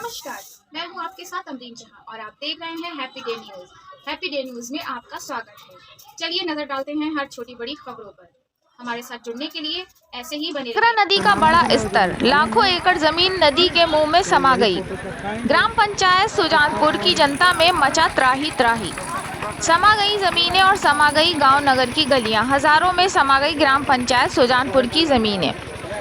नमस्कार, मैं हूं आपके साथ अमरीन जहां और आप देख रहे हैं happy day news. Happy day news में आपका स्वागत है। चलिए नजर डालते हैं हर छोटी बड़ी खबरों पर। हमारे साथ जुड़ने के लिए ऐसे ही बने घाघरा नदी का बड़ा स्तर, लाखों एकड़ जमीन नदी के मुंह में समा गई। ग्राम पंचायत सुजानपुर की जनता में मचा त्राही त्राही। समा गई जमीनें और समा गई गांव नगर की गलियां। हजारों में समा गई ग्राम पंचायत सुजानपुर की जमीनें।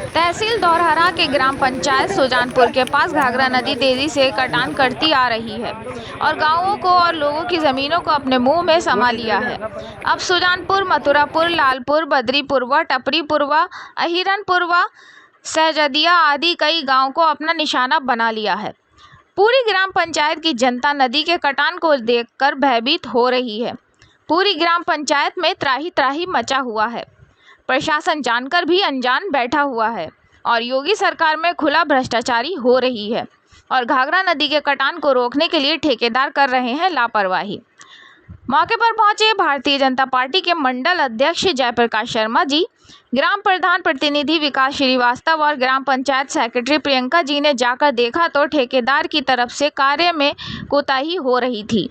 तहसील धौरहरा के ग्राम पंचायत सुजानपुर के पास घाघरा नदी तेजी से कटान करती आ रही है और गांवों को और लोगों की जमीनों को अपने मुंह में समा लिया है। अब सुजानपुर, मथुरापुर, लालपुर, बद्रीपुरवा, टपरीपुरवा, अहिरनपुरवा, सहजदिया आदि कई गांवों को अपना निशाना बना लिया है। पूरी ग्राम पंचायत की जनता नदी के कटान को देखकर भयभीत हो रही है। पूरी ग्राम पंचायत में त्राही त्राही मचा हुआ है। प्रशासन जानकर भी अनजान बैठा हुआ है और योगी सरकार में खुला भ्रष्टाचारी हो रही है और घाघरा नदी के कटान को रोकने के लिए ठेकेदार कर रहे हैं लापरवाही। मौके पर पहुंचे भारतीय जनता पार्टी के मंडल अध्यक्ष जयप्रकाश शर्मा जी, ग्राम प्रधान प्रतिनिधि विकास श्रीवास्तव और ग्राम पंचायत सेक्रेटरी प्रियंका जी ने जाकर देखा तो ठेकेदार की तरफ से कार्य में कोताही हो रही थी।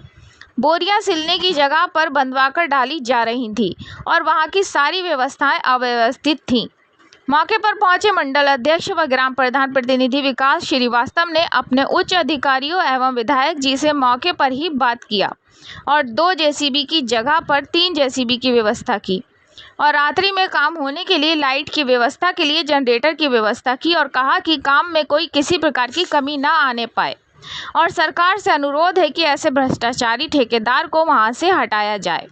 बोरियां सिलने की जगह पर बंधवाकर डाली जा रही थी और वहां की सारी व्यवस्थाएं अव्यवस्थित थीं। मौके पर पहुंचे मंडल अध्यक्ष व ग्राम प्रधान प्रतिनिधि विकास श्रीवास्तव ने अपने उच्च अधिकारियों एवं विधायक जी से मौके पर ही बात किया और 2 जेसीबी की जगह पर 3 जेसीबी की व्यवस्था की और रात्रि में काम होने के लिए लाइट की व्यवस्था के लिए जनरेटर की व्यवस्था की और कहा कि काम में कोई किसी प्रकार की कमी न आने पाए और सरकार से अनुरोध है कि ऐसे भ्रष्टाचारी ठेकेदार को वहां से हटाया जाए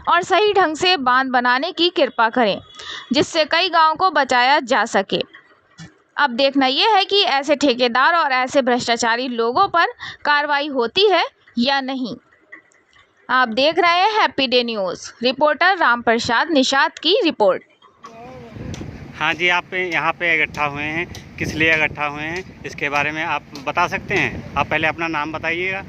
और सही ढंग से बांध बनाने की कृपा करें जिससे कई गांवों को बचाया जा सके। अब देखना यह है कि ऐसे ठेकेदार और ऐसे भ्रष्टाचारी लोगों पर कार्रवाई होती है या नहीं। आप देख रहे हैं happy day news. Reporter Ram Prasad Nishad की रिपोर्ट। हाँ जी, आप यहाँ पे इकट्ठा हुए हैं, किस लिए इकट्ठा हुए हैं इसके बारे में आप बता सकते हैं? आप पहले अपना नाम बताइएगा।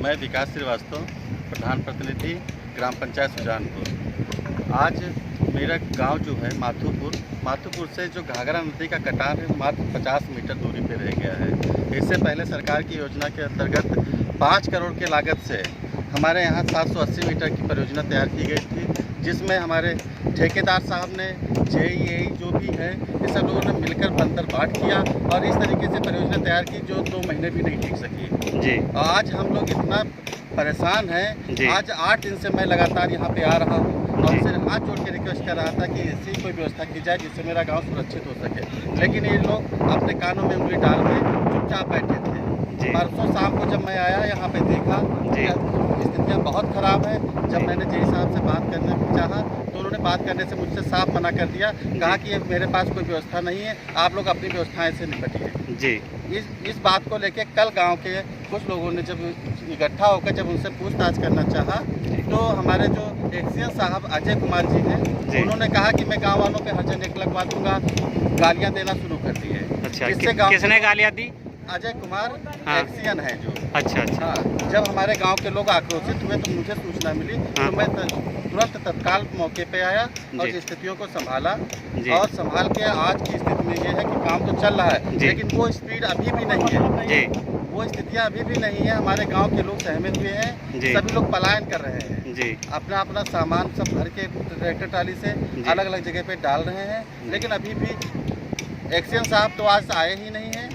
मैं विकास श्रीवास्तव, प्रधान प्रतिनिधि ग्राम पंचायत सुजानपुर। आज मेरा गांव जो है माथुपुर से जो घाघरा नदी का कटान है मात्र 50 मीटर दूरी पे रह गया है। इससे पहले सरकार की योजना के अंतर्गत 5 करोड़ की लागत से हमारे यहाँ 780 मीटर की परियोजना तैयार की गई थी, जिसमें हमारे ठेकेदार साहब ने जेईई जो भी है ये सब लोगों ने मिलकर बंदर बाट किया और इस तरीके से परियोजना तैयार की जो 2 महीने भी नहीं टिक सकी जी। आज हम लोग इतना परेशान हैं। आज 8 दिन से मैं लगातार यहाँ पे आ रहा हूँ और उनसे हाथ जोड़ के रिक्वेस्ट कर रहा था कि ऐसी कोई व्यवस्था की जाए जिससे मेरा गांव सुरक्षित हो सके, लेकिन ये लोग अपने कानों में उंगली डाल के चुपचाप बैठे थे। परसों शाम को जब मैं आया यहाँ पे देखा स्थितियाँ बहुत ख़राब है। जब मैंने जेई साहब से बात करने चाहा तो उन्होंने बात करने से मुझसे साफ मना कर दिया, कहा कि मेरे पास कोई व्यवस्था नहीं है, आप लोग अपनी व्यवस्थाएं से निपटिए जी। इस बात को लेके कल गांव के कुछ लोगों ने जब इकट्ठा होकर जब उनसे पूछताछ करना चाहा तो हमारे जो एक्सीएन साहब अजय कुमार जी हैं उन्होंने कहा कि मैं गाँव वालों पे हर जगह लगवा दूंगा, गालियाँ देना शुरू कर दी है। अच्छा, किसने गालियाँ दी? अजय कुमार एक्सीएन है जो। अच्छा। जब हमारे गांव के लोग आक्रोशित हुए तो मुझे सूचना मिली तो मैं तुरंत तत्काल मौके पे आया और स्थितियों को संभाला और संभाल के आज की स्थिति में ये है कि काम तो चल रहा है लेकिन वो स्पीड अभी भी नहीं है, वो स्थितियाँ अभी भी नहीं है। हमारे गांव के लोग सहमे हुए हैं, सभी लोग पलायन कर रहे हैं, अपना अपना सामान सब भर के ट्रैक्टर ट्राली से अलग अलग जगह पे डाल रहे हैं, लेकिन अभी भी एक्सीएन साहब तो आज आए ही नहीं हैं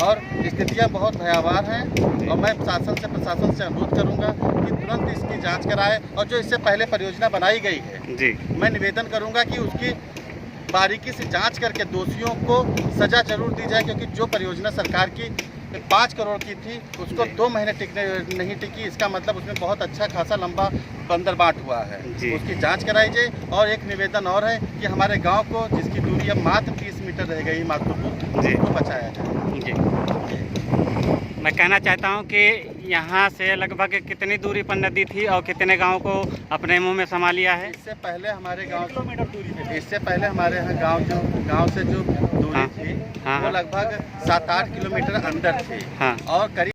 और स्थितियाँ बहुत भयावह हैं और मैं प्रशासन से अनुरोध करूंगा कि तुरंत इसकी जांच कराए और जो इससे पहले परियोजना बनाई गई है मैं निवेदन करूंगा कि उसकी बारीकी से जांच करके दोषियों को सजा जरूर दी जाए, क्योंकि जो परियोजना सरकार की 5 करोड़ की थी उसको 2 महीने नहीं टिकी, इसका मतलब उसमें बहुत अच्छा खासा लंबा बंदरबाट हुआ है। उसकी जांच कराई जाए। और एक निवेदन और है कि हमारे गांव को जिसकी दूरी अब मात्र 30 मीटर रह गई माथुपुर, उसको बचाया जाए। मैं कहना चाहता हूं कि यहाँ से लगभग कितनी दूरी पर नदी थी और कितने गांव को अपने मुंह में समा लिया है? इससे पहले हमारे यहाँ गांव से जो दूरी थी वो लगभग 7-8 किलोमीटर अंदर थी और करीब